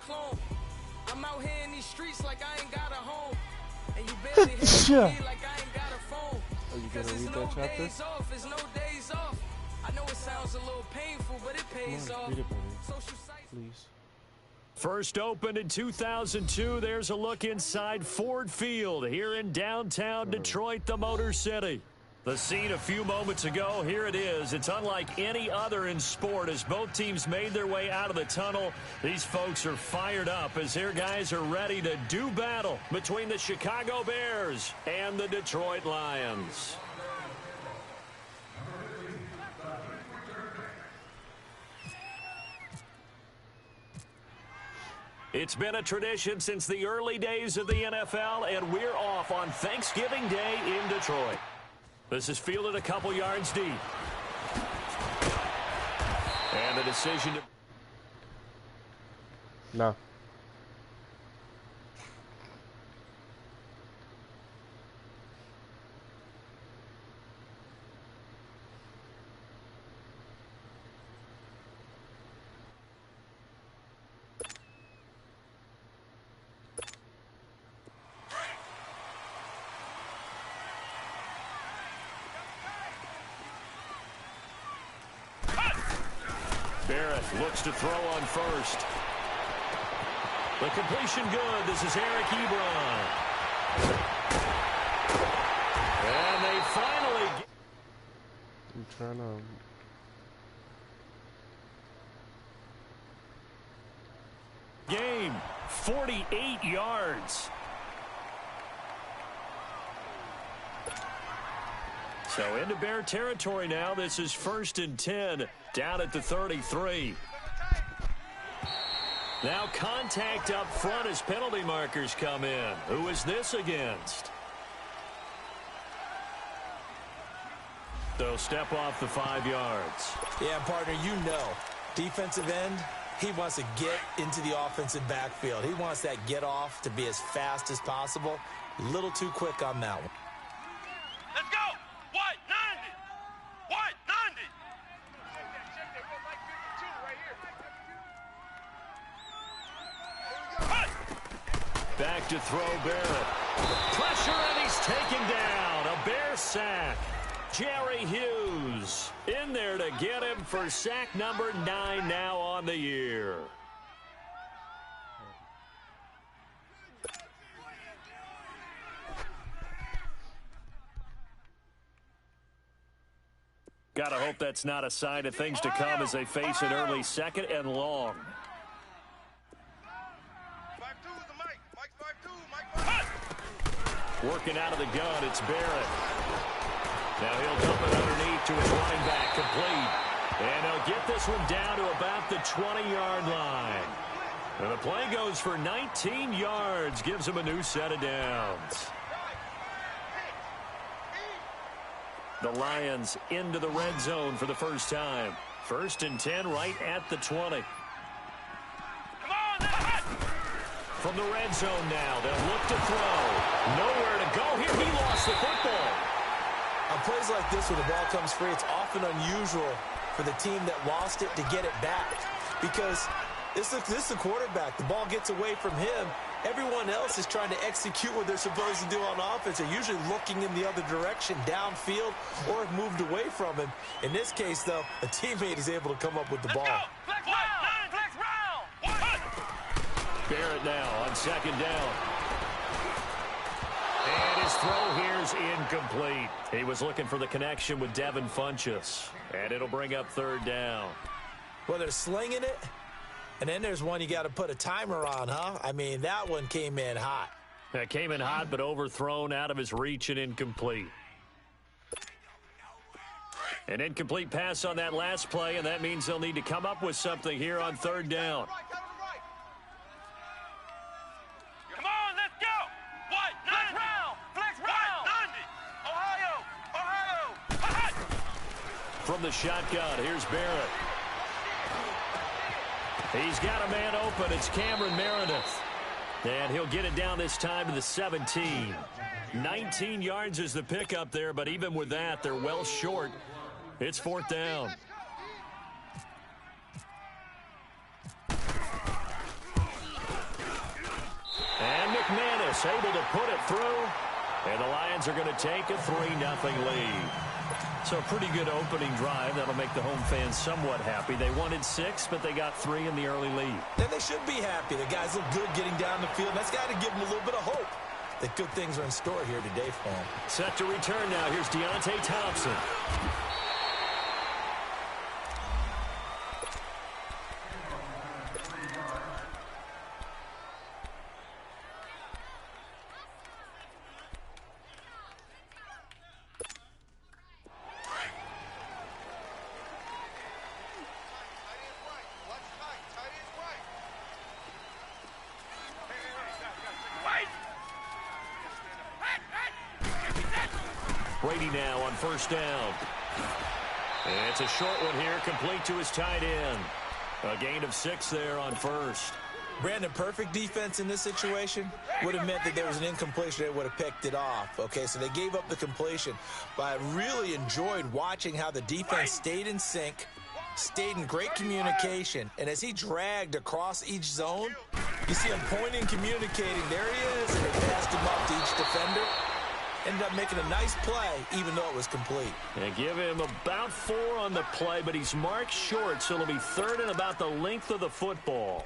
clone. I'm out here in these streets like I ain't got a home. And you barely hear me like I ain't got a phone. Are you gonna read no that chapter? Days off, it's no days off. I know it sounds a little painful, but it pays off. Read it, Please. First opened in 2002, there's a look inside Ford Field here in downtown Detroit, the Motor City. The scene a few moments ago, here it is. It's unlike any other in sport as both teams made their way out of the tunnel. These folks are fired up as their guys are ready to do battle between the Chicago Bears and the Detroit Lions. It's been a tradition since the early days of the NFL, and we're off on Thanksgiving Day in Detroit. This is fielded a couple yards deep. And the decision to... No. Barrett looks to throw on first. The completion good. This is Eric Ebron. And they finally... I'm trying to... Game, 48 yards. So into Bear territory now. This is 1st and 10, down at the 33. Now contact up front as penalty markers come in. Who is this against? So step off the 5 yards. Yeah, partner, you know, defensive end, he wants to get into the offensive backfield. He wants that get off to be as fast as possible. A little too quick on that one. Let's go! White 90! White 90! Back to throw Barrett. Pressure and he's taken down. A Bear sack. Jerry Hughes in there to get him for sack number 9 now on the year. Gotta hope that's not a sign of things to come as they face an early 2nd and long. Working out of the gun, it's Barrett. Now he'll dump it underneath to his running back, complete. And he'll get this one down to about the 20-yard line. And the play goes for 19 yards, gives him a new set of downs. The Lions into the red zone for the first time. 1st and 10 right at the 20. From the red zone now, they'll look to throw. Nowhere to go here. He lost the football. On plays like this where the ball comes free, it's often unusual for the team that lost it to get it back. Because this is the quarterback. The ball gets away from him. Everyone else is trying to execute what they're supposed to do on offense. They're usually looking in the other direction, downfield, or have moved away from him. In this case, though, a teammate is able to come up with the ball. Flex round! Flex round! Barrett now on 2nd down. And his throw here's incomplete. He was looking for the connection with Devin Funchess. And it'll bring up 3rd down. Well, they're slinging it. And then there's one you got to put a timer on, huh? I mean, that one came in hot. That came in hot, but overthrown out of his reach and incomplete. An incomplete pass on that last play, and that means they'll need to come up with something here on 3rd down. Come on, let's go! White 90! Flex round! Ohio! From the shotgun, here's Barrett. He's got a man open. It's Cameron Meredith. And he'll get it down this time to the 17. 19 yards is the pickup there, but even with that, they're well short. It's 4th down. Davis able to put it through. And the Lions are going to take a 3-0 lead. So a pretty good opening drive. That'll make the home fans somewhat happy. They wanted 6, but they got 3 in the early lead. And they should be happy. The guys look good getting down the field. That's got to give them a little bit of hope that good things are in store here today for them. Set to return now. Here's Deontay Thompson. Brady now on first down. And it's a short one here, complete to his tight end. A gain of 6 there on first. Brandon, perfect defense in this situation would have meant that there was an incompletion. They would have picked it off. Okay, so they gave up the completion. But I really enjoyed watching how the defense stayed in sync, stayed in great communication. And as he dragged across each zone, you see him pointing, communicating. There he is, and they passed him up to each defender. Ended up making a nice play, even though it was complete. And give him about 4 on the play, but he's marked short, so it'll be 3rd and about the length of the football.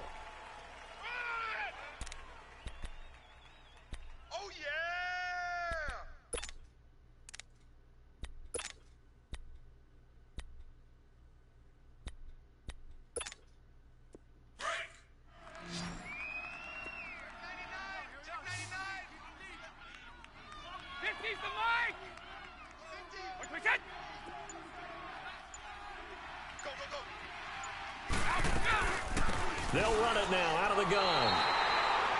Oh, yeah! He's the mic! Go, go, go. They'll run it now out of the gun.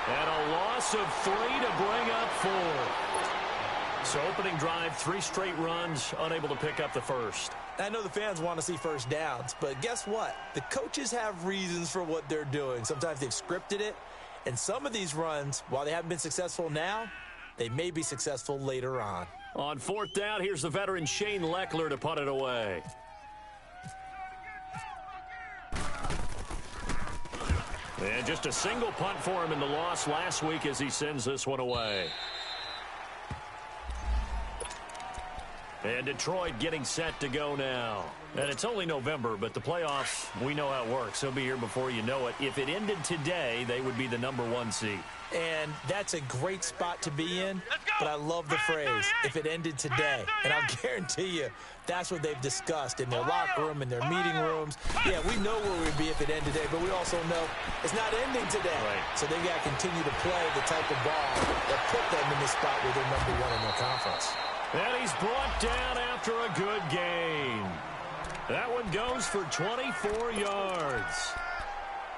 And a loss of 3 to bring up 4. So opening drive, 3 straight runs, unable to pick up the first. I know the fans want to see first downs, but guess what? The coaches have reasons for what they're doing. Sometimes they've scripted it, and some of these runs, while they haven't been successful now, they may be successful later on. On 4th down, here's the veteran Shane Leckler to punt it away. And just a single punt for him in the loss last week as he sends this one away. And Detroit getting set to go now. And it's only November, but the playoffs, we know how it works. They'll be here before you know it. If it ended today, they would be the #1 seed. And that's a great spot to be in, but I love the phrase, if it ended today. And I'll guarantee you, that's what they've discussed in their locker room, in their meeting rooms. Yeah, we know where we'd be if it ended today, but we also know it's not ending today. Right. So they've got to continue to play the type of ball that put them in the spot where they're #1 in their conference. And he's brought down after a good gain. That one goes for 24 yards.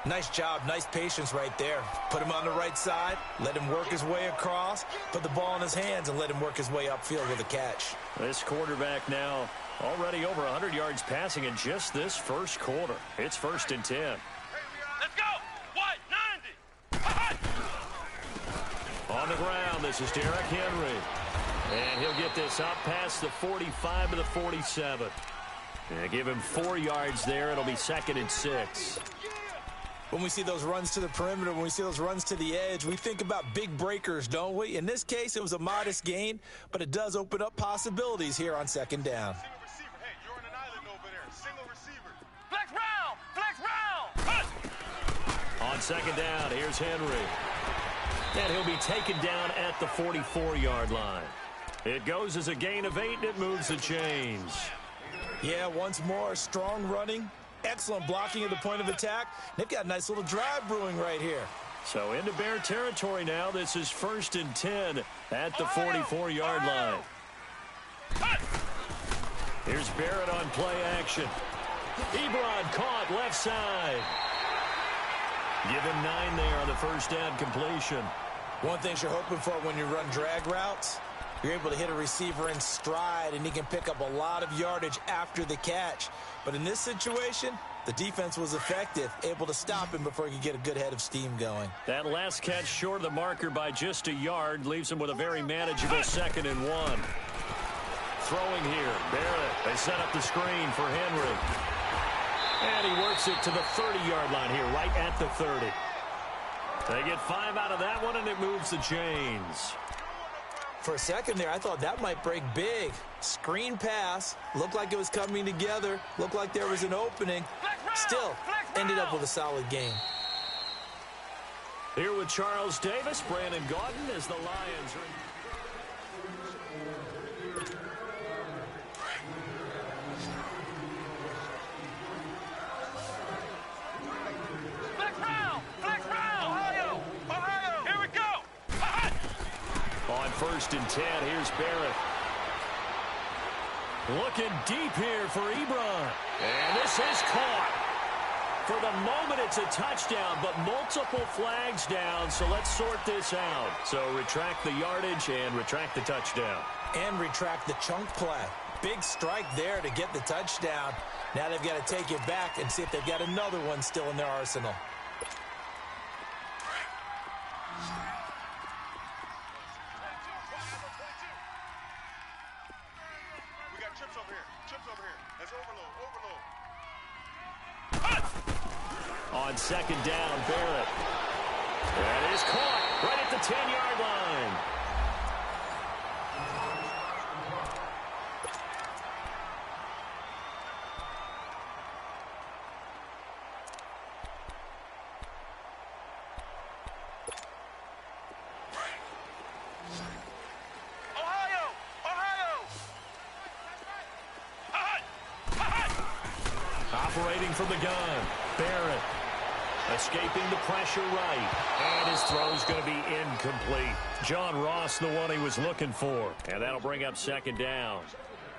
Nice job, nice patience right there. Put him on the right side, let him work his way across, put the ball in his hands, and let him work his way upfield with a catch. This quarterback now already over 100 yards passing in just this first quarter. It's 1st and 10. Let's go! What? 90! On the ground, this is Derrick Henry. And he'll get this up past the 45 to the 47. And give him 4 yards there. It'll be 2nd and 6. When we see those runs to the perimeter, when we see those runs to the edge, we think about big breakers, don't we? In this case, it was a modest gain, but it does open up possibilities here on 2nd down. Single receiver. Hey, you're on an island over there. Single receiver. Flex round! Flex round! On 2nd down, here's Henry. And he'll be taken down at the 44-yard line. It goes as a gain of 8, and it moves the chains. Yeah, once more, strong running. Excellent blocking at the point of attack. They've got a nice little drive brewing right here. So into Bear territory now. This is 1st and 10 at the 44-yard line. Here's Barrett on play action. Ebron caught left side. Give him 9 there on the first down completion. One thing you're hoping for when you run drag routes, you're able to hit a receiver in stride, and he can pick up a lot of yardage after the catch. But in this situation, the defense was effective, able to stop him before he could get a good head of steam going. That last catch short of the marker by just a yard leaves him with a very manageable 2nd and 1. Throwing here, Barrett. They set up the screen for Henry. And he works it to the 30-yard line here, right at the 30. They get 5 out of that one, and it moves the chains. For a second there, I thought that might break big. Screen pass. Looked like it was coming together. Looked like there was an opening. Still, ended up with a solid game. Here with Charles Davis, Brandon Gaudin as the Lions are... On 1st and 10, here's Barrett. Looking deep here for Ebron. And this is caught. For the moment, it's a touchdown, but multiple flags down, so let's sort this out. So retract the yardage and retract the touchdown. And retract the chunk play. Big strike there to get the touchdown. Now they've got to take it back and see if they've got another one still in their arsenal. On 2nd down, Barrett. That is caught right at the 10-yard line. Operating from the gun, Barrett. Escaping the pressure right. And his throw's going to be incomplete. John Ross, the one he was looking for. And that'll bring up 2nd down.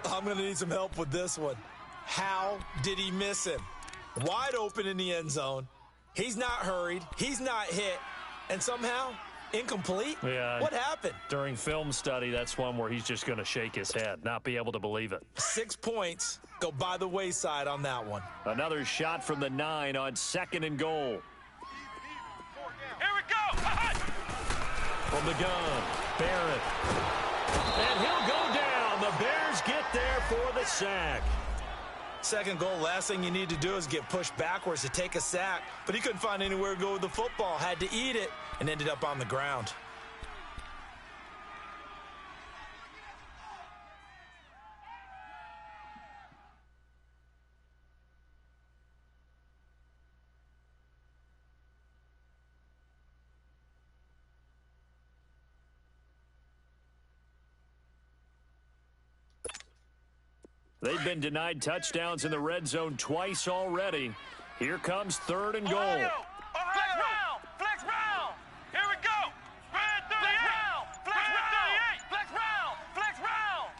I'm going to need some help with this one. How did he miss him? Wide open in the end zone. He's not hurried. He's not hit. And somehow, incomplete? Yeah. What happened? During film study, that's one where he's just going to shake his head, not be able to believe it. 6 points go by the wayside on that one. Another shot from the 9 on 2nd and goal. Here we go! From the gun, Barrett. And he'll go down. The Bears get there for the sack. 2nd goal, last thing you need to do is get pushed backwards to take a sack. But he couldn't find anywhere to go with the football. Had to eat it and ended up on the ground. They've been denied touchdowns in the red zone twice already. Here comes 3rd and goal. Ohio! Flex round! Flex round! Here we go! Spread 38! Flex round! Flex round! Flex round!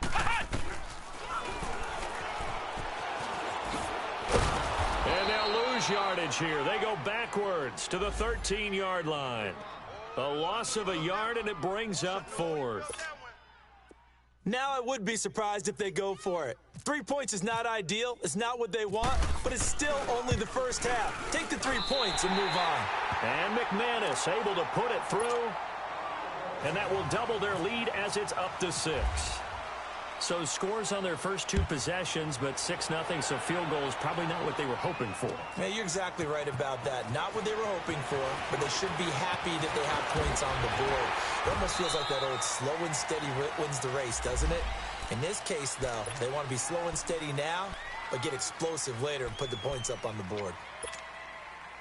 And they'll lose yardage here. They go backwards to the 13-yard line. A loss of a yard, and it brings up 4th. Now I would be surprised if they go for it. 3 points is not ideal. It's not what they want, but it's still only the first half. Take the 3 points and move on. And McManus able to put it through. And that will double their lead as it's up to 6. So scores on their first 2 possessions, but 6-0, so field goal is probably not what they were hoping for. Yeah, you're exactly right about that. Not what they were hoping for, but they should be happy that they have points on the board. It almost feels like that old slow and steady wins the race, doesn't it? In this case, though, they want to be slow and steady now, but get explosive later and put the points up on the board.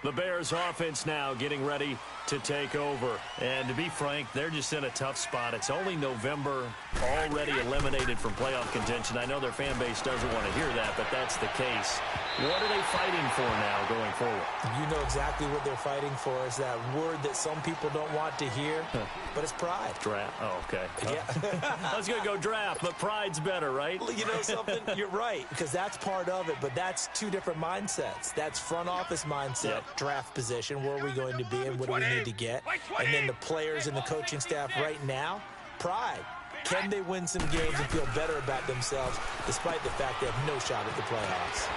The Bears offense now getting ready to take over. And to be frank, they're just in a tough spot. It's only November, already eliminated from playoff contention. I know their fan base doesn't want to hear that, but that's the case. What are they fighting for now going forward? You know exactly what they're fighting for. Is that word that some people don't want to hear, but it's pride. Draft. Oh, okay. Yeah. I was going to go draft, but pride's better, right? Well, you know something? You're right, because that's part of it, but that's 2 different mindsets. That's front office mindset, draft position, where are we going to be and what do we need to get? And then the players and the coaching staff right now, pride. Can they win some games and feel better about themselves despite the fact they have no shot at the playoffs?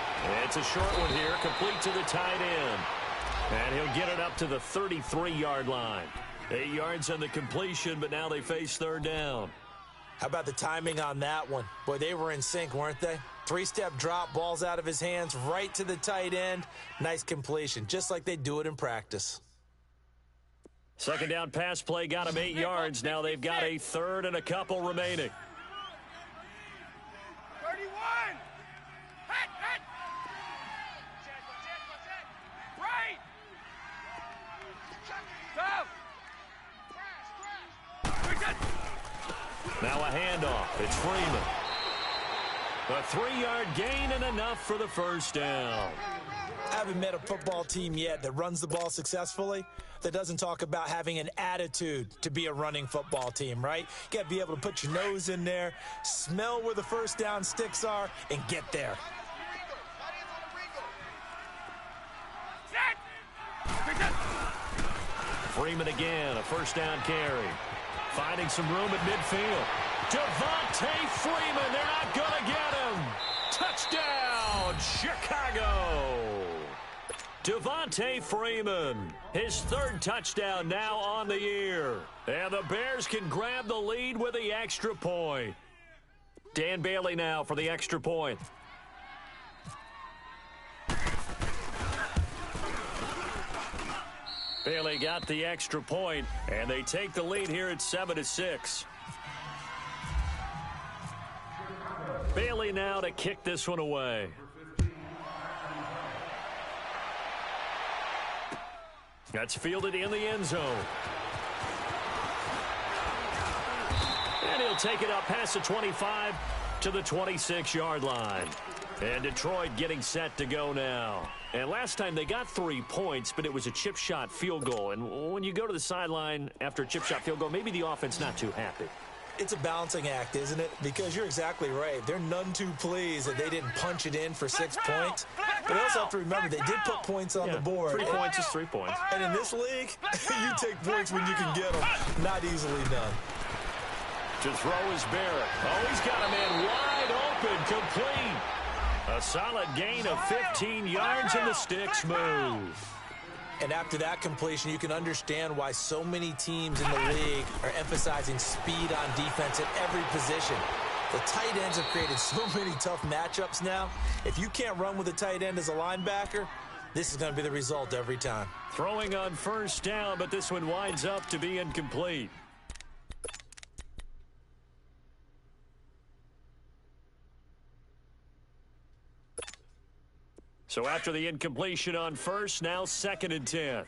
It's a short one here, complete to the tight end. And he'll get it up to the 33-yard line. 8 yards on the completion, but now they face 3rd down. How about the timing on that one? Boy, they were in sync, weren't they? 3-step drop, balls out of his hands, right to the tight end. Nice completion, just like they do it in practice. Second down pass play got them 8 yards. Now they've got a third and a couple remaining. 31. Hit. Right. Go. Now a handoff. It's Freeman. A 3-yard gain and enough for the first down. I haven't met a football team yet that runs the ball successfully that doesn't talk about having an attitude to be a running football team, right? You got to be able to put your nose in there, smell where the first down sticks are, and get there. Freeman again, a first down carry. Finding some room at midfield. Devontae Freeman, they're not going to get him. Touchdown, Chicago. Devontae Freeman, his third touchdown now on the year. And the Bears can grab the lead with the extra point. Dan Bailey now for the extra point. Bailey got the extra point, and they take the lead here at 7-6. Bailey now to kick this one away. That's fielded in the end zone. And he'll take it up past the 25 to the 26-yard line. And Detroit getting set to go now. And last time they got 3 points, but it was a chip shot field goal. And when you go to the sideline after a chip shot field goal, maybe the offense not too happy. It's a balancing act, isn't it? Because you're exactly right. They're none too pleased that they didn't punch it in for 6 points. But they also have to remember they did put points on the board. 3 points is 3 points. And in this league, you take points when you can get them. Not easily done. To throw is Barrett. Oh, he's got a man wide open, complete. A solid gain of 15 yards and the sticks move. And after that completion, you can understand why so many teams in the league are emphasizing speed on defense at every position. The tight ends have created so many tough matchups now. If you can't run with a tight end as a linebacker, this is going to be the result every time. Throwing on first down, but this one winds up to be incomplete. So after the incompletion on first, now 2nd and 10.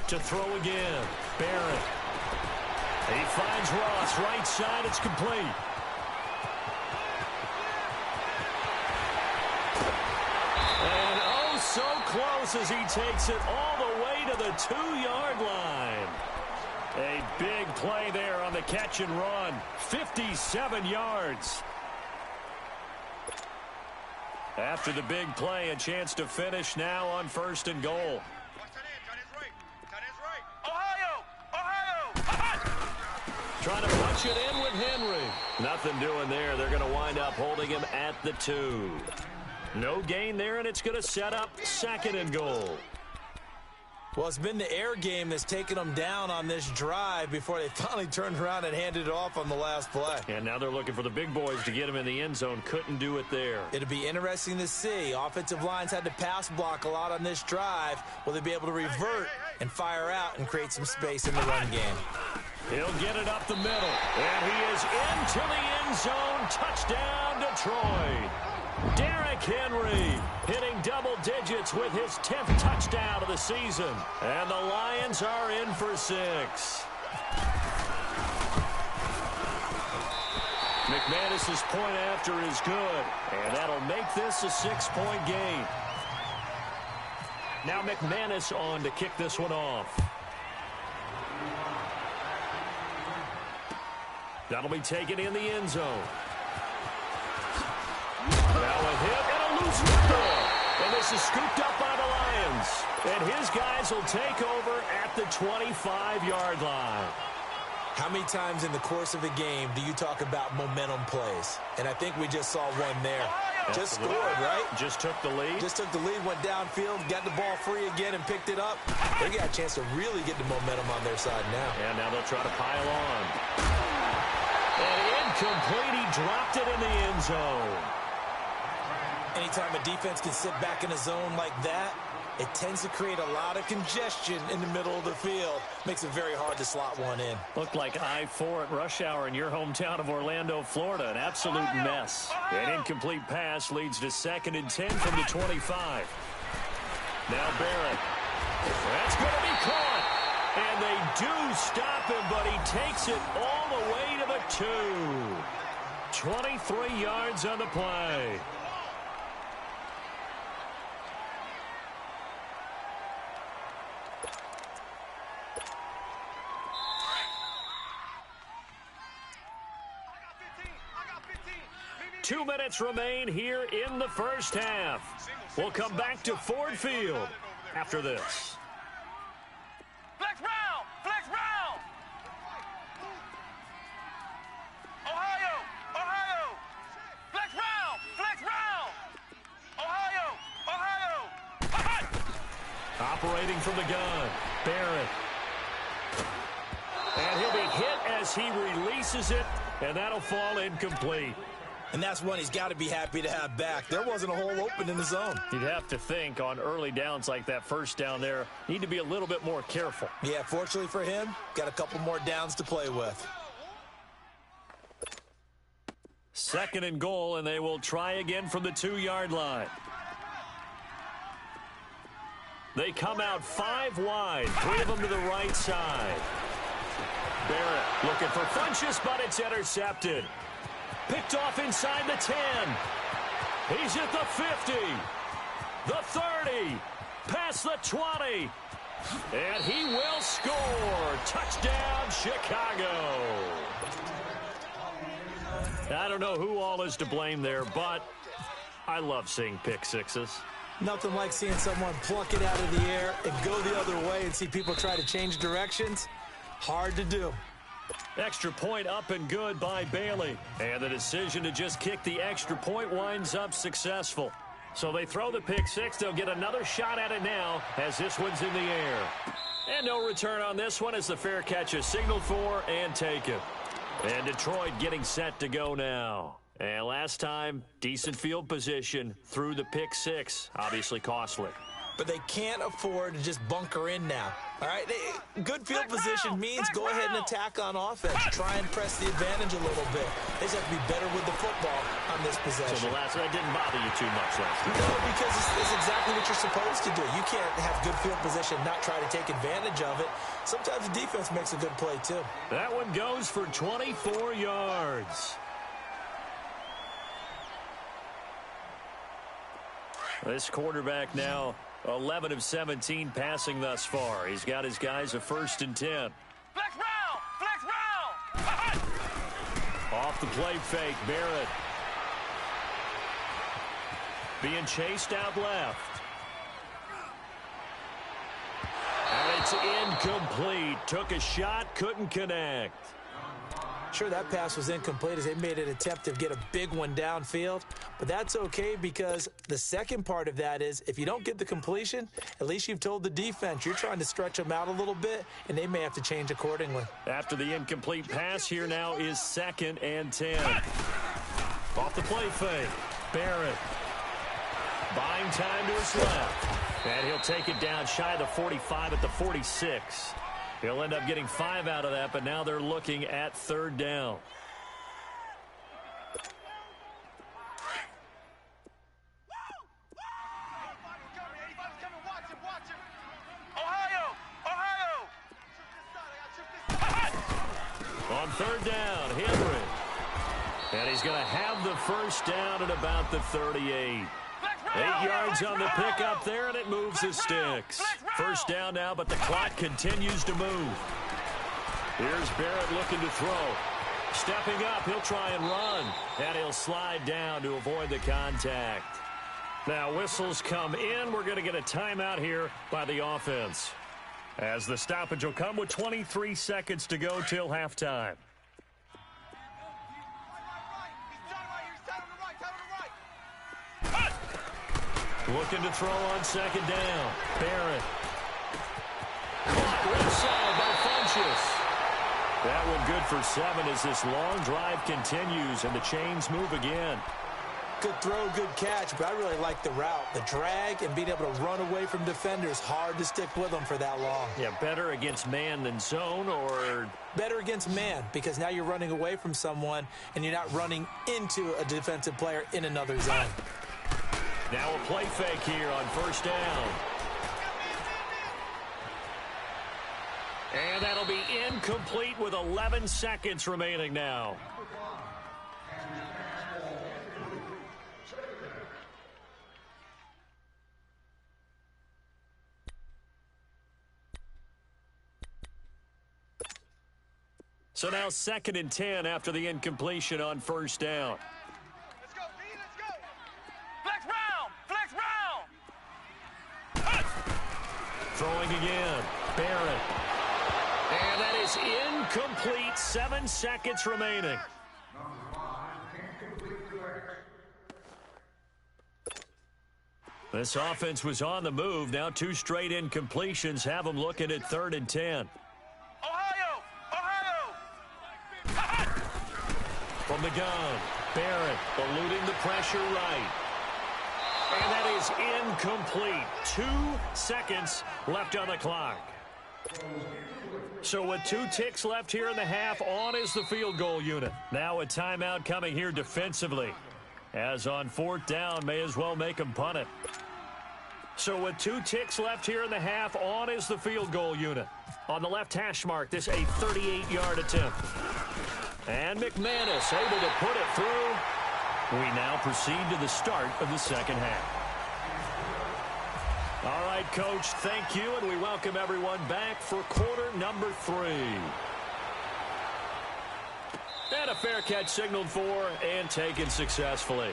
To throw again, Barrett. He finds Ross, right side, it's complete. And oh, so close as he takes it all the way to the 2-yard line. A big play there on the catch and run. 57 yards. After the big play, a chance to finish now on 1st and goal. Trying to punch it in with Henry. Nothing doing there. They're going to wind up holding him at the 2. No gain there, and it's going to set up 2nd and goal. Well, it's been the air game that's taken them down on this drive before they finally turned around and handed it off on the last play. And now they're looking for the big boys to get him in the end zone. Couldn't do it there. It'll be interesting to see. Offensive lines had to pass block a lot on this drive. Will they be able to revert and fire out and create some space in the run game? He'll get it up the middle. And he is into the end zone. Touchdown, Detroit. Derrick Henry hitting double digits with his 10th touchdown of the season. And the Lions are in for 6. McManus's point after is good. And that'll make this a 6-point game. Now McManus on to kick this one off. That'll be taken in the end zone. Now a hit and a loose football. And this is scooped up by the Lions. And his guys will take over at the 25-yard line. How many times in the course of a game do you talk about momentum plays? And I think we just saw one there. Just scored, right? Just took the lead. Just took the lead, went downfield, got the ball free again and picked it up. They got a chance to really get the momentum on their side now. And now they'll try to pile on. And incomplete. He dropped it in the end zone. Anytime a defense can sit back in a zone like that, it tends to create a lot of congestion in the middle of the field. Makes it very hard to slot one in. Looked like I-4 at rush hour in your hometown of Orlando, Florida. An absolute mess. An incomplete pass leads to 2nd and 10 from the 25. Now Barrett. That's going to be caught. And they do stop him, but he takes it all the way to the 2. 23 yards on the play. I got 15. 2 minutes remain here in the first half. We'll come back to Ford Field after this. Flex round! Flex round! Ohio! Ohio! Flex round! Flex round! Ohio! Ohio! Operating from the gun, Barrett. And he'll be hit as he releases it, and that'll fall incomplete. And that's one he's got to be happy to have back. There wasn't a hole open in the zone. You'd have to think on early downs like that first down there, need to be a little bit more careful. Yeah, fortunately for him, got a couple more downs to play with. 2nd and goal, and they will try again from the 2-yard line. They come out 5 wide, 3 of them to the right side. Barrett looking for Funchess, but it's intercepted. Picked off inside the 10. He's at the 50. The 30. Past the 20. And he will score. Touchdown, Chicago. I don't know who all is to blame there, but I love seeing pick sixes. Nothing like seeing someone pluck it out of the air and go the other way and see people try to change directions. Hard to do. Extra point up and good by Bailey. And the decision to just kick the extra point winds up successful. So they throw the pick six. They'll get another shot at it now as this one's in the air. And no return on this one as the fair catch is signaled for and taken. And Detroit getting set to go now. And last time, decent field position through the pick six. Obviously costly. But they can't afford to just bunker in now. All right, good field position means go ahead and attack on offense. Try and press the advantage a little bit. They just have to be better with the football on this possession. So the last that didn't bother you too much last time. No, because it's exactly what you're supposed to do. You can't have good field position, not try to take advantage of it. Sometimes the defense makes a good play too. That one goes for 24 yards. This quarterback now 11 of 17 passing thus far. He's got his guys a 1st and 10. Flex round! Flex round! Off the play fake, Barrett. Being chased out left. And it's incomplete. Took a shot, couldn't connect. Sure, that pass was incomplete as they made an attempt to get a big one downfield, but that's okay because the second part of that is if you don't get the completion, at least you've told the defense you're trying to stretch them out a little bit, and they may have to change accordingly. After the incomplete pass, here now is 2nd and 10. Off the play fake, Barrett. Buying time to his left, and he'll take it down shy of the 45 at the 46. He'll end up getting 5 out of that, but now they're looking at 3rd down. Ohio! Ohio! On 3rd down, Henry. And he's going to have the 1st down at about the 38. 8 yards on the pickup there, and it moves the sticks. 1st down now, but the clock continues to move. Here's Barrett looking to throw. Stepping up, he'll try and run. And he'll slide down to avoid the contact. Now whistles come in. We're going to get a timeout here by the offense. As the stoppage will come with 23 seconds to go till halftime. Looking to throw on 2nd down. Barrett. Caught inside by Funchess. That one good for 7 as this long drive continues and the chains move again. good throw, good catch, but I really like the route. The drag and being able to run away from defenders, hard to stick with them for that long. Yeah, better against man than zone, or? Better against man, because now you're running away from someone and you're not running into a defensive player in another zone. Now a play fake here on first down. And that'll be incomplete with 11 seconds remaining now. So now 2nd and 10 after the incompletion on first down. Let's go, B, let's go. Flex round, flex round. Throwing again, Barrett. And that is incomplete, 7 seconds remaining. This offense was on the move. Now 2 straight incompletions have them looking at 3rd and 10. Ohio, Ohio. From the gun, Barrett eluding the pressure right. And that is incomplete. 2 seconds left on the clock. So with 2 ticks left here in the half, on is the field goal unit. Now a timeout coming here defensively. As on 4th down, may as well make them punt it. So with 2 ticks left here in the half, on is the field goal unit. On the left hash mark, this a 38-yard attempt. And McManus able to put it through. We now proceed to the start of the second half. All right, Coach, thank you, and we welcome everyone back for quarter number 3. And a fair catch signaled for and taken successfully.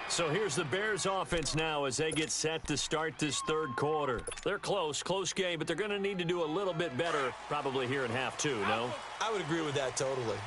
So here's the Bears offense now as they get set to start this 3rd quarter. They're close game, but they're going to need to do a little bit better probably here in half 2, no? I would agree with that totally.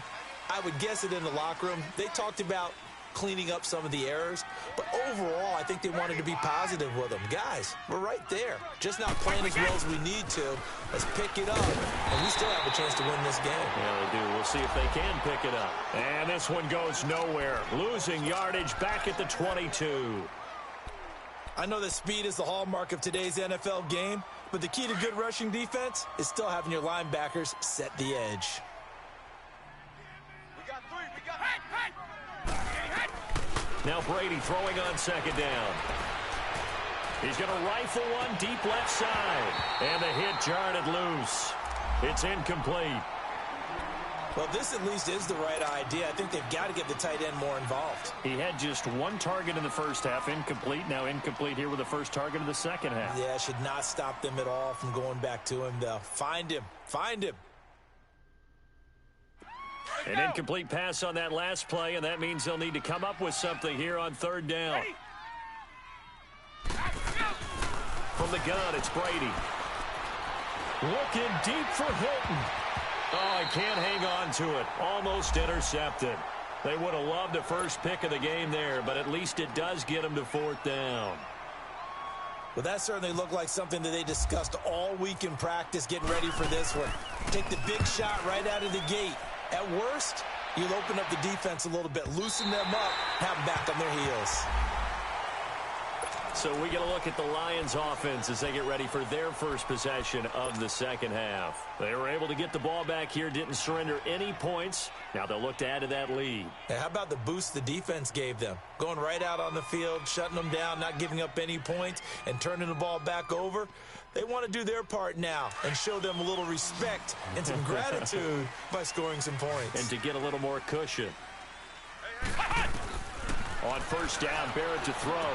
I would guess it in the locker room. They talked about cleaning up some of the errors, but overall, I think they wanted to be positive with them. Guys, we're right there. Just not playing as well as we need to. Let's pick it up, and we still have a chance to win this game. Yeah, they do. We'll see if they can pick it up. And this one goes nowhere. Losing yardage back at the 22. I know that speed is the hallmark of today's NFL game, but the key to good rushing defense is still having your linebackers set the edge. We got 3, we got hey. Now Brady throwing on 2nd down. He's going to rifle one deep left side. And the hit jarred it loose. It's incomplete. Well, this at least is the right idea. I think they've got to get the tight end more involved. He had just 1 target in the first half, incomplete. Now incomplete here with the first target of the second half. Yeah, should not stop them at all from going back to him, though. Find him. Find him. An incomplete pass on that last play, and that means they'll need to come up with something here on 3rd down. From the gun, it's Brady. Looking deep for Hilton. Oh, he can't hang on to it. Almost intercepted. They would have loved the first pick of the game there, but at least it does get them to 4th down. Well, that certainly looked like something that they discussed all week in practice getting ready for this one. Take the big shot right out of the gate. At worst, you'll open up the defense a little bit, loosen them up, have them back on their heels. So we get a look at the Lions offense as they get ready for their first possession of the second half. They were able to get the ball back here, didn't surrender any points. Now they'll look to add to that lead. How about the boost the defense gave them? Going right out on the field, shutting them down, not giving up any points, and turning the ball back over. They want to do their part now and show them a little respect and some gratitude by scoring some points. And to get a little more cushion. On first down, Barrett to throw.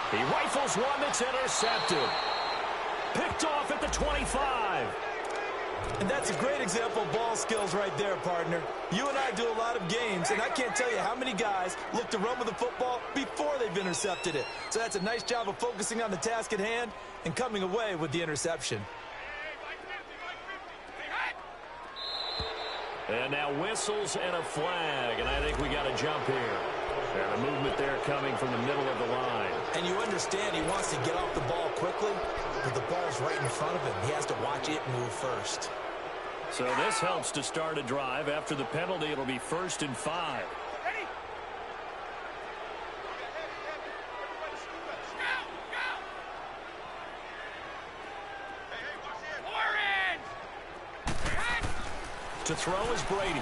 He rifles one that's intercepted. Picked off at the 25. And that's a great example of ball skills right there, partner. You and I do a lot of games, and I can't tell you how many guys look to run with the football before they've intercepted it. So that's a nice job of focusing on the task at hand and coming away with the interception. And now whistles and a flag, and I think we got a jump here. And the movement there coming from the middle of the line. And you understand he wants to get off the ball quickly, but the ball's right in front of him. He has to watch it move first. So this helps to start a drive. After the penalty, it'll be 1st and 5. To throw is Brady.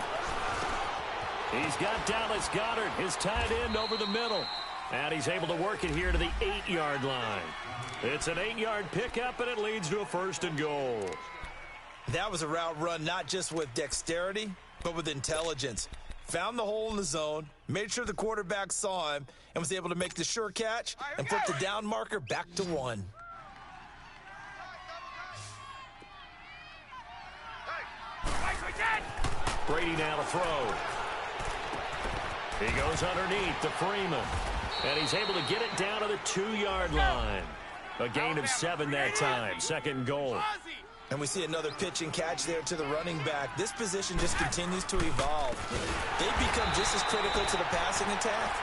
He's got Dallas Goedert, his tight end, over the middle. And he's able to work it here to the 8-yard line. It's an 8-yard pickup, and it leads to a 1st and goal. That was a route run not just with dexterity, but with intelligence. Found the hole in the zone, made sure the quarterback saw him, and was able to make the sure catch and put the down marker back to 1. Brady now to throw. He goes underneath to Freeman. And he's able to get it down to the 2-yard line. A gain of 7 that time. 2nd and goal. And we see another pitch and catch there to the running back. This position just continues to evolve. They've become just as critical to the passing attack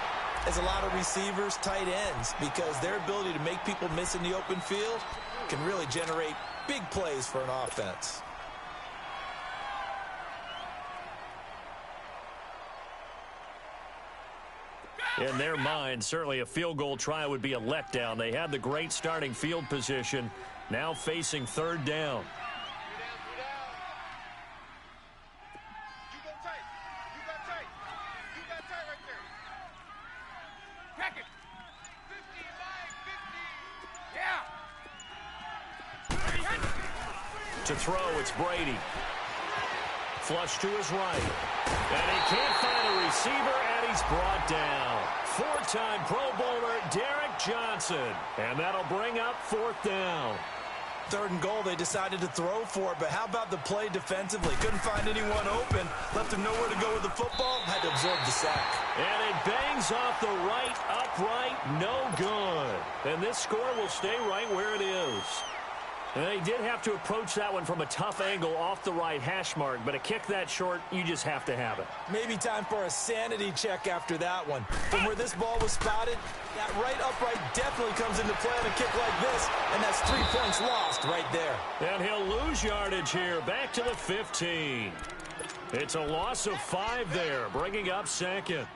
as a lot of receivers, tight ends, because their ability to make people miss in the open field can really generate big plays for an offense. In their mind, certainly a field goal try would be a letdown. They had the great starting field position, now facing 3rd down. To throw, it's Brady. Flush to his right. And he can't find a receiver, and he's brought down. 4-time Pro Bowler Derek Johnson. And that'll bring up 4th down. 3rd and goal, they decided to throw for it, but how about the play defensively? Couldn't find anyone open, left him nowhere to go with the football, had to absorb the sack. And it bangs off the right upright, no good. And this score will stay right where it is. And they did have to approach that one from a tough angle off the right hash mark, but a kick that short, you just have to have it. Maybe time for a sanity check after that one. From where this ball was spotted, that right upright definitely comes into play on a kick like this, and that's 3 points lost right there. And he'll lose yardage here, back to the 15. It's a loss of 5 there, bringing up 2nd.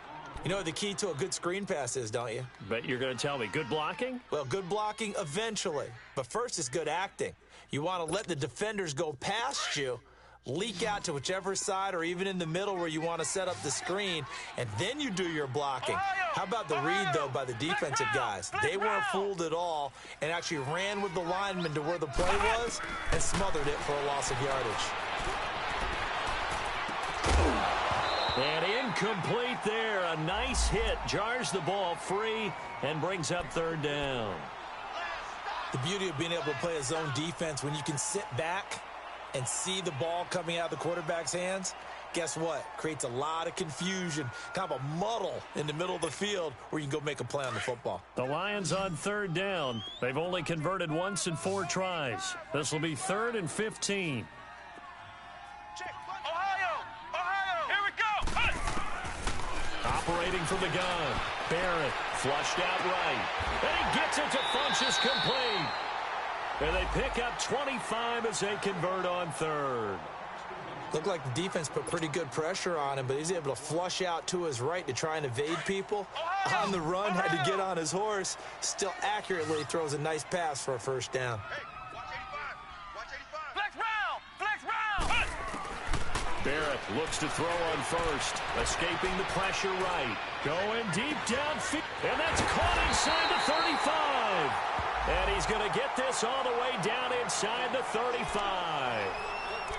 You know what the key to a good screen pass is, don't you? Bet you're going to tell me. Good blocking? Well, good blocking eventually. But first is good acting. You want to let the defenders go past you, leak out to whichever side or even in the middle where you want to set up the screen, and then you do your blocking. How about the read, though, by the defensive guys? They weren't fooled at all and actually ran with the lineman to where the play was and smothered it for a loss of yardage. And incomplete there. A nice hit. Jars the ball free and brings up 3rd down. The beauty of being able to play a zone defense when you can sit back and see the ball coming out of the quarterback's hands, guess what? Creates a lot of confusion, kind of a muddle in the middle of the field where you can go make a play on the football. The Lions on 3rd down. They've only converted once in 4 tries. This will be 3rd and 15. Operating from the gun. Barrett flushed out right. And he gets it to Funchess complete. And they pick up 25 as they convert on 3rd. Looked like the defense put pretty good pressure on him, but he's able to flush out to his right to try and evade people. On the run, had to get on his horse. Still accurately throws a nice pass for a 1st down. Hey, watch 85. Watch 85. Flex round. Flex round. Barrett looks to throw on 1st. Escaping the pressure right. Going deep downfield. And that's caught inside the 35. And he's going to get this all the way down inside the 35.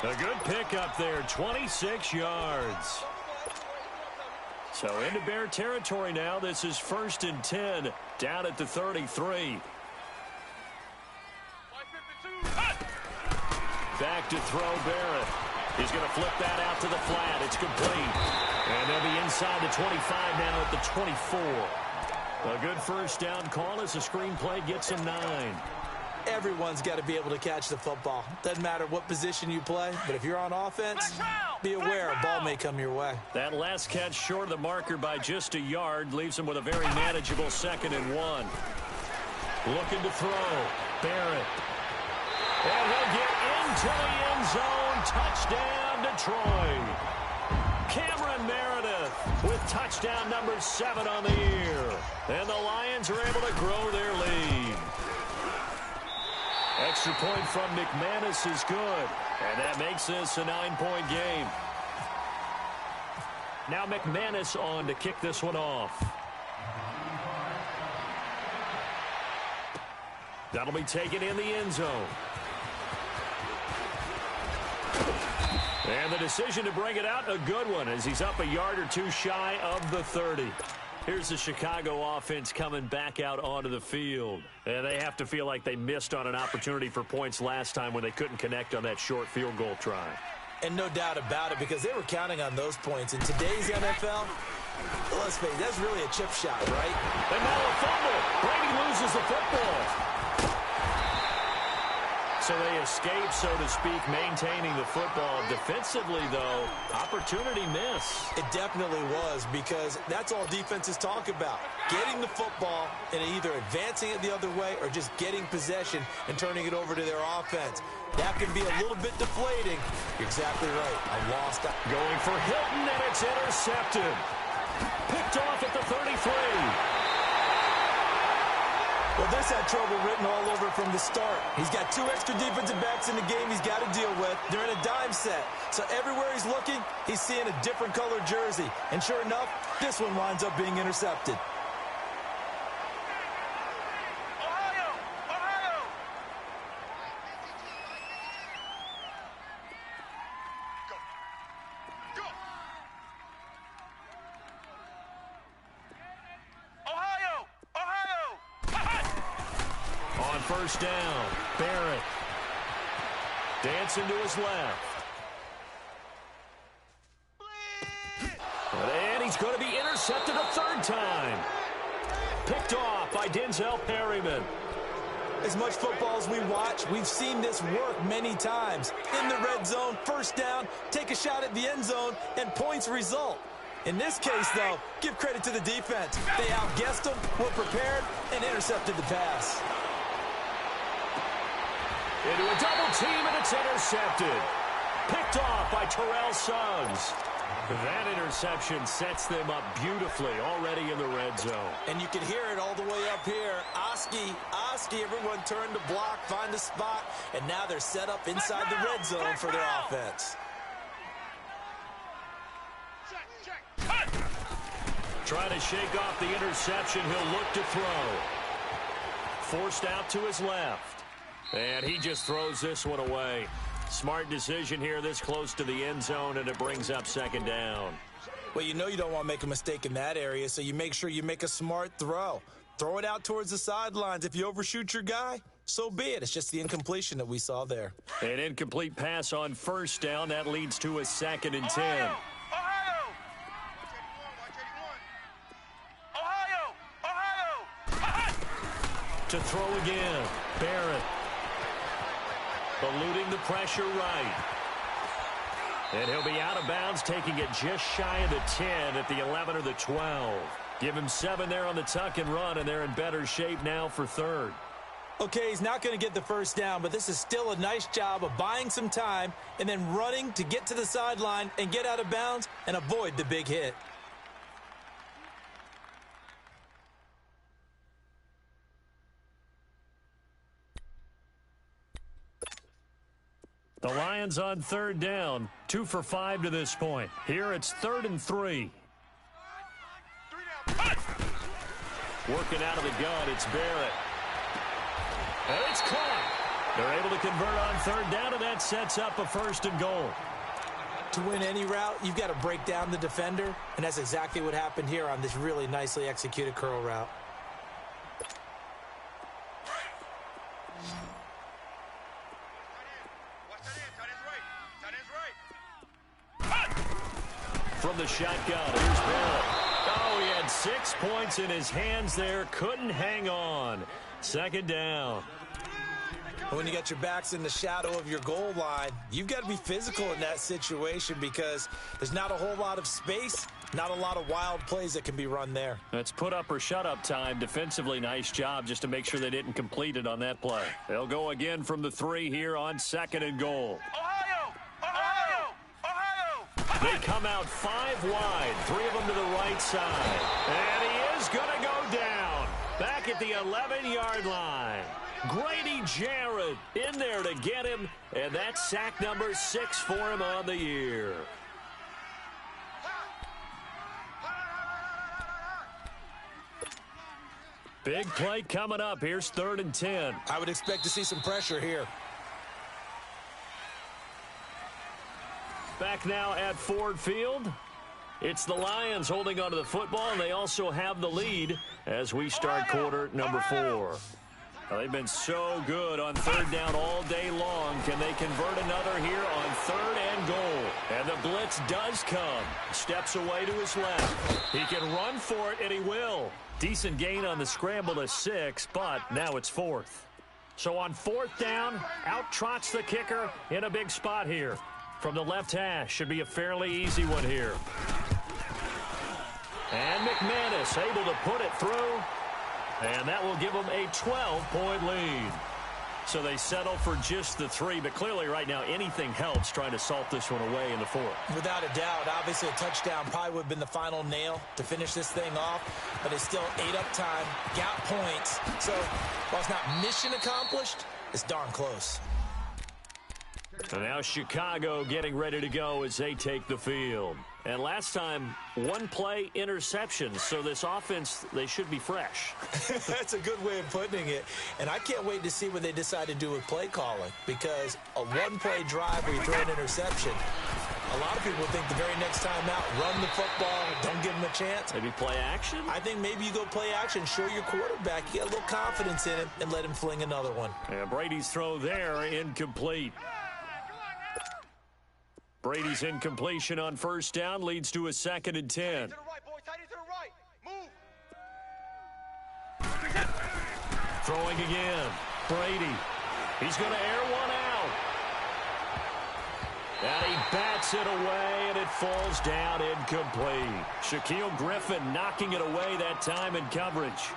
A good pickup there, 26 yards. So into Bear territory now. This is 1st and 10, down at the 33. Back to throw Barrett. He's going to flip that out to the flat. It's complete. And they'll be inside the 25 now at the 24. A good 1st down call as the screen play gets him 9. Everyone's got to be able to catch the football. Doesn't matter what position you play, but if you're on offense, be aware a ball may come your way. That last catch short of the marker by just a yard leaves him with a very manageable 2nd and 1. Looking to throw. Barrett. And he'll get into the end zone. Touchdown, Detroit. Cameron Meredith with touchdown number 7 on the year. And the Lions are able to grow their lead. Extra point from McManus is good. And that makes this a 9-point game. Now McManus on to kick this one off. That'll be taken in the end zone. And the decision to bring it out, a good one, as he's up a yard or two shy of the 30. Here's the Chicago offense coming back out onto the field. And they have to feel like they missed on an opportunity for points last time when they couldn't connect on that short field goal try. And no doubt about it, because they were counting on those points. In today's NFL, let's face it, that's really a chip shot, right? And now a fumble. Brady loses the football. So they escape, so to speak, maintaining the football. Defensively, though, opportunity miss. It definitely was, because that's all defenses talk about. Getting the football and either advancing it the other way or just getting possession and turning it over to their offense. That can be a little bit deflating. You're exactly right. I lost. Going for Hilton, and it's intercepted. Picked off at the 33. Well, this had trouble written all over from the start. He's got 2 extra defensive backs in the game he's got to deal with. They're in a dime set. So everywhere he's looking, he's seeing a different colored jersey. And sure enough, this one winds up being intercepted. Ohio! Ohio! Go. Go. Ohio! Ohio! On first down, Barrett. Dancing to his left. And he's going to be intercepted a third time. Picked off by Denzel Perryman. As much football as we watch, we've seen this work many times. In the red zone, first down, take a shot at the end zone, and points result. In this case, though, give credit to the defense. They outguessed them, were prepared, and intercepted the pass. Into a double team, and it's intercepted. Picked off by Terrell Suggs. That interception sets them up beautifully already in the red zone. And you can hear it all the way up here. Oski, everyone turned to block, find a spot, and now they're set up inside the red zone for their offense. Trying to shake off the interception, he'll look to throw. Forced out to his left. And he just throws this one away. Smart decision here this close to the end zone, and it brings up second down. Well, you know you don't want to make a mistake in that area, so you make sure you make a smart throw. Throw it out towards the sidelines. If you overshoot your guy, so be it. It's just the incompletion that we saw there. An incomplete pass on first down. That leads to a 2nd and 10. Ohio! Ohio! Ohio! To throw again, Barrett. Eluding the pressure right. And he'll be out of bounds, taking it just shy of the 10 at the 11 or the 12. Give him 7 there on the tuck and run, and they're in better shape now for third. Okay, he's not going to get the first down, but this is still a nice job of buying some time and then running to get to the sideline and get out of bounds and avoid the big hit. The Lions on third down, 2 for 5 to this point. Here it's 3rd and 3. Working out of the gun, it's Barrett. And it's caught. They're able to convert on third down, and that sets up a 1st and goal. To win any route, you've got to break down the defender, and that's exactly what happened here on this really nicely executed curl route. From the shotgun, here's Barrett. Oh, he had 6 points in his hands there. Couldn't hang on. 2nd down. When you got your backs in the shadow of your goal line, you've got to be physical in that situation because there's not a whole lot of space, not a lot of wild plays that can be run there. That's put up or shut up time. Defensively, nice job just to make sure they didn't complete it on that play. They'll go again from the 3 here on 2nd and goal. Ohio! Ohio! Ohio! They come out 5 wide, 3 of them to the right side. And he is going to go down. Back at the 11-yard line. Grady Jarrett in there to get him, and that's sack number 6 for him on the year. Big play coming up. Here's 3rd and 10. I would expect to see some pressure here. Back now at Ford Field. It's the Lions holding onto the football, and they also have the lead as we start quarter number 4. Well, they've been so good on 3rd down all day long. Can they convert another here on 3rd and goal? And the blitz does come. Steps away to his left. He can run for it, and he will. Decent gain on the scramble to 6, but now it's 4th. So on 4th down, out trots the kicker in a big spot here. From the left hash, should be a fairly easy one here. And McManus able to put it through. And that will give them a 12-point lead. So they settle for just the 3, but clearly right now anything helps trying to salt this one away in the 4th. Without a doubt, obviously a touchdown probably would have been the final nail to finish this thing off, but it's still 8 up time, got points. So while it's not mission accomplished, it's darn close. And now Chicago getting ready to go as they take the field. And last time, 1 play interception. So this offense, they should be fresh. That's a good way of putting it. And I can't wait to see what they decide to do with play calling, because a 1-play drive where you throw an interception, a lot of people think the very next time out, run the football, don't give them a chance. Maybe play action? I think maybe you go play action, show your quarterback, you get a little confidence in him, and let him fling another one. Yeah, Brady's throw there, incomplete. Brady's incompletion on 1st down leads to a 2nd and 10. To the right, boys. Tight to the right. Move. Throwing again. Brady. He's going to air one out. And he bats it away, and it falls down incomplete. Shaquille Griffin knocking it away that time in coverage.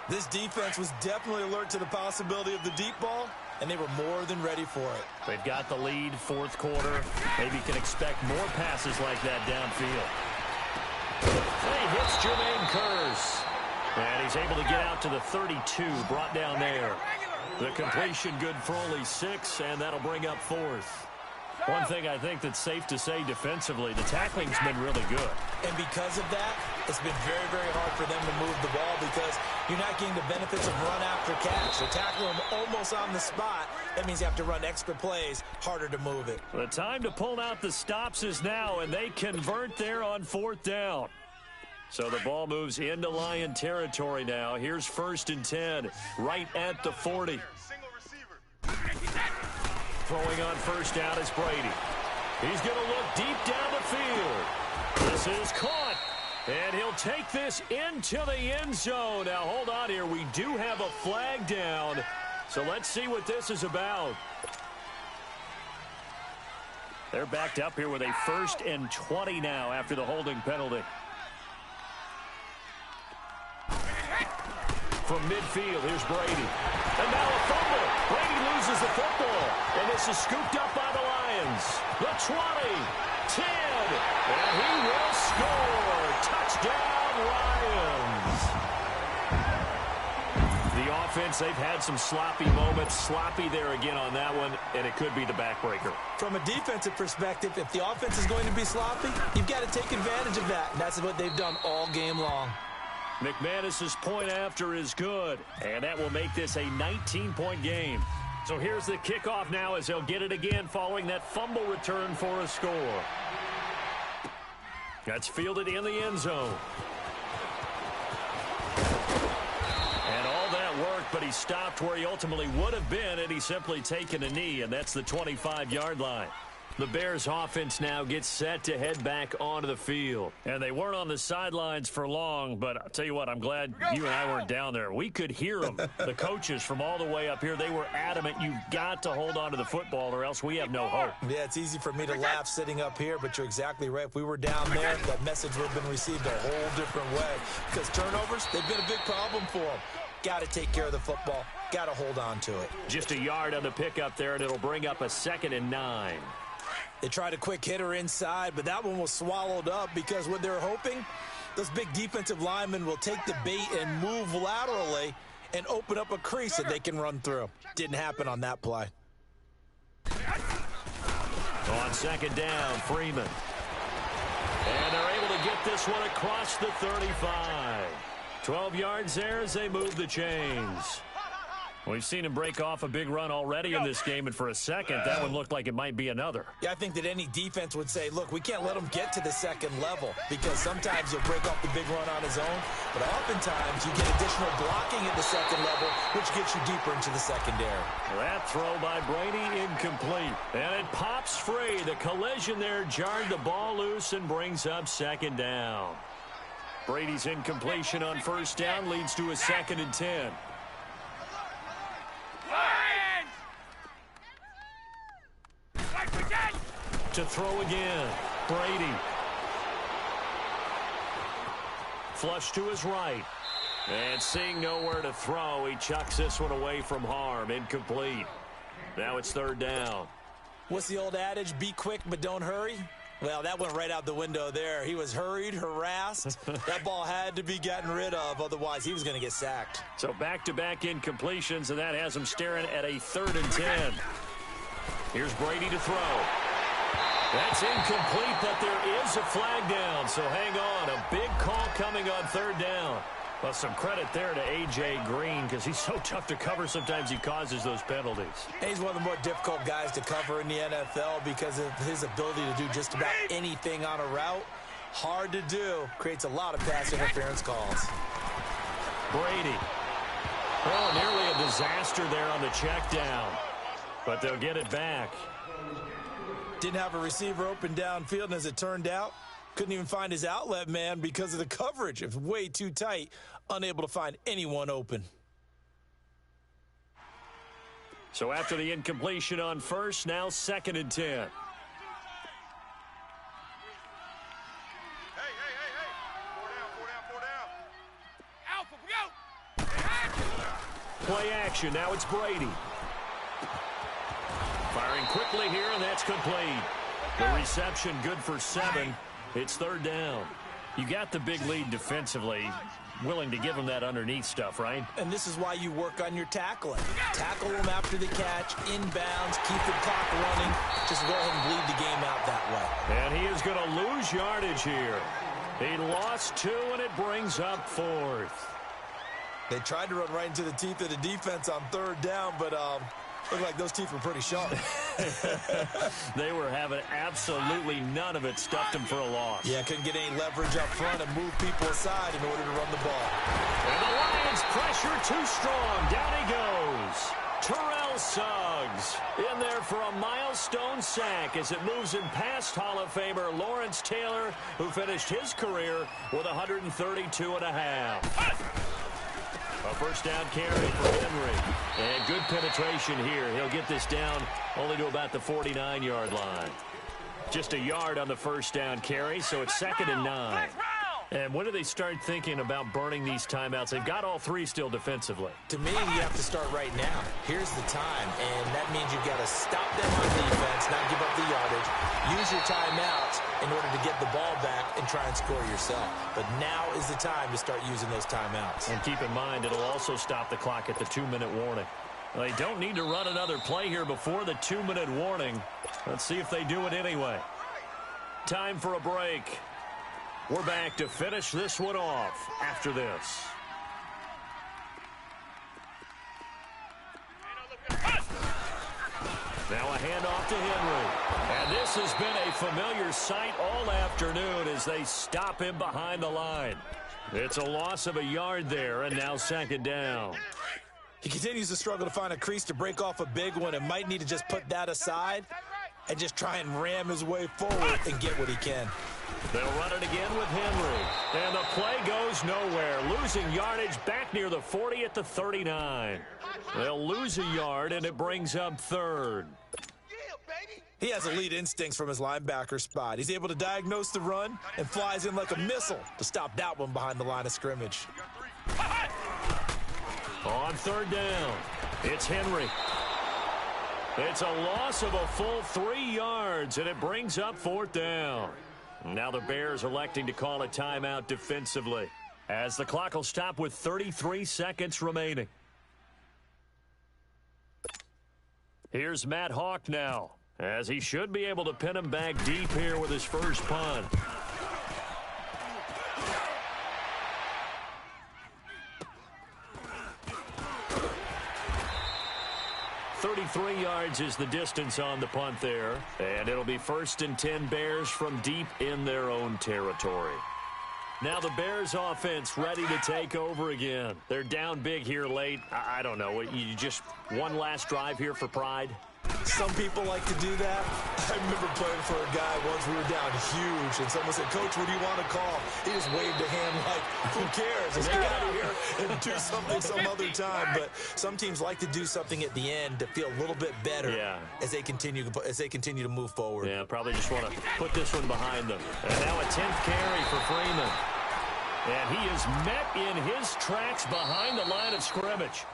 This defense was definitely alert to the possibility of the deep ball, and they were more than ready for it. They've got the lead, 4th quarter. Maybe can expect more passes like that downfield. And he hits Jermaine Kearse. And he's able to get out to the 32, brought down there. The completion good for only 6, and that'll bring up 4th. One thing I think that's safe to say defensively, the tackling's been really good. And because of that, it's been very, very hard for them to move the ball because you're not getting the benefits of run after catch. They're tackling them almost on the spot. That means you have to run extra plays, harder to move it. The time to pull out the stops is now, and they convert there on 4th down. So the ball moves into Lion territory now. Here's 1st and 10, right at the 40. Single receiver. Throwing on 1st down is Brady. He's going to look deep down the field. This is caught. And he'll take this into the end zone. Now, hold on here. We do have a flag down. So let's see what this is about. They're backed up here with a 1st and 20 now after the holding penalty. From midfield, here's Brady. And now a fumble. Brady loses the football. And this is scooped up by the Lions. The 20, 10, and he will score. Touchdown, Lions. The offense, they've had some sloppy moments. Sloppy there again on that one, and it could be the backbreaker. From a defensive perspective, if the offense is going to be sloppy, you've got to take advantage of that. And that's what they've done all game long. McManus's point after is good, and that will make this a 19-point game. So here's the kickoff now as they'll get it again following that fumble return for a score. That's fielded in the end zone. And all that worked, but he stopped where he ultimately would have been, and he's simply taken a knee, and that's the 25-yard line. The Bears offense now gets set to head back onto the field. And they weren't on the sidelines for long, but I'll tell you what, I'm glad you and I weren't down there. We could hear them. The coaches from all the way up here, they were adamant, you've got to hold on to the football or else we have no hope. Yeah, it's easy for me to laugh sitting up here, but you're exactly right. If we were down there, that message would have been received a whole different way. Because turnovers, they've been a big problem for them. Got to take care of the football. Got to hold on to it. Just a yard on the pickup there, and it'll bring up a 2nd and 9. They tried a quick hitter inside, but that one was swallowed up because what they're hoping, those big defensive linemen will take the bait and move laterally and open up a crease that they can run through. Didn't happen on that play. On 2nd down, Freeman. And they're able to get this one across the 35. 12 yards there as they move the chains. We've seen him break off a big run already in this game, and for a second, that one looked like it might be another. Yeah, I think that any defense would say, look, we can't let him get to the second level because sometimes he'll break off the big run on his own, but oftentimes you get additional blocking at the second level, which gets you deeper into the secondary. That throw by Brady incomplete, and it pops free. The collision there jarred the ball loose and brings up second down. Brady's incompletion on first down leads to a 2nd and 10. To throw again, Brady. Flush to his right. And seeing nowhere to throw, he chucks this one away from harm. Incomplete. Now it's 3rd down. What's the old adage? Be quick, but don't hurry. Well, that went right out the window there. He was hurried, harassed. That ball had to be gotten rid of, otherwise he was going to get sacked. So back-to-back incompletions, and that has him staring at a 3rd and 10. Here's Brady to throw. That's incomplete, but there is a flag down, so hang on. A big call coming on 3rd down. Well, some credit there to A.J. Green because he's so tough to cover. Sometimes he causes those penalties. He's one of the more difficult guys to cover in the NFL because of his ability to do just about anything on a route. Hard to do. Creates a lot of pass interference calls. Brady. Oh, nearly a disaster there on the check down. But they'll get it back. Didn't have a receiver open downfield, and as it turned out, couldn't even find his outlet man because of the coverage. It was way too tight, unable to find anyone open. So after the incompletion on first, now 2nd and 10. Hey. Four down. Alpha, we go. Play action. Now it's Brady. Firing quickly here, and that's complete. The reception good for 7. It's 3rd down. You got the big lead defensively. Willing to give them that underneath stuff, right? And this is why you work on your tackling. Tackle them after the catch, inbounds, keep the clock running. Just go ahead and bleed the game out that way. And he is going to lose yardage here. He lost 2, and it brings up 4th. They tried to run right into the teeth of the defense on 3rd down, but looked like those teeth were pretty sharp. They were having absolutely none of it. Stuffed him for a loss. Yeah, couldn't get any leverage up front and move people aside in order to run the ball. And the Lions pressure too strong. Down he goes. Terrell Suggs in there for a milestone sack as it moves him past Hall of Famer Lawrence Taylor, who finished his career with 132 and a half. A first down carry for Henry. And good penetration here. He'll get this down only to about the 49-yard line. Just a yard on the first down carry, so it's 2nd and 9. And when do they start thinking about burning these timeouts? They've got all 3 still defensively. To me, you have to start right now. Here's the time, and that means you've got to stop them on defense, not give up the yardage, use your timeouts in order to get the ball back and try and score yourself. But now is the time to start using those timeouts. And keep in mind, it'll also stop the clock at the 2-minute warning. They don't need to run another play here before the 2-minute warning. Let's see if they do it anyway. Time for a break. We're back to finish this one off after this. Now a handoff to Henry. And this has been a familiar sight all afternoon as they stop him behind the line. It's a loss of a yard there, and now 2nd down. He continues to struggle to find a crease to break off a big one and might need to just put that aside and just try and ram his way forward and get what he can. They'll run it again with Henry. And the play goes nowhere. Losing yardage back near the 40 at the 39. They'll lose a yard, and it brings up 3rd. He has elite instincts from his linebacker spot. He's able to diagnose the run and flies in like a missile to stop that one behind the line of scrimmage. On 3rd down, it's Henry. It's a loss of a full 3 yards, and it brings up 4th down. Now the Bears electing to call a timeout defensively as the clock will stop with 33 seconds remaining. Here's Matt Hawk now, as he should be able to pin him back deep here with his first punt. 33 yards is the distance on the punt there. And it'll be 1st and 10 Bears from deep in their own territory. Now the Bears offense ready to take over again. They're down big here late. I don't know. You just one last drive here for pride? Some people like to do that. I remember playing for a guy once. We were down huge, and someone said, "Coach, what do you want to call?" He just waved a hand like, "Who cares? Let's get out of here and do something some other time." But some teams like to do something at the end to feel a little bit better as they continue to move forward. Yeah, probably just want to put this one behind them. And now a 10th carry for Freeman. And he is met in his tracks behind the line of scrimmage.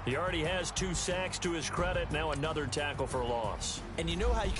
He already has 2 sacks to his credit. Now another tackle for loss. And you know how you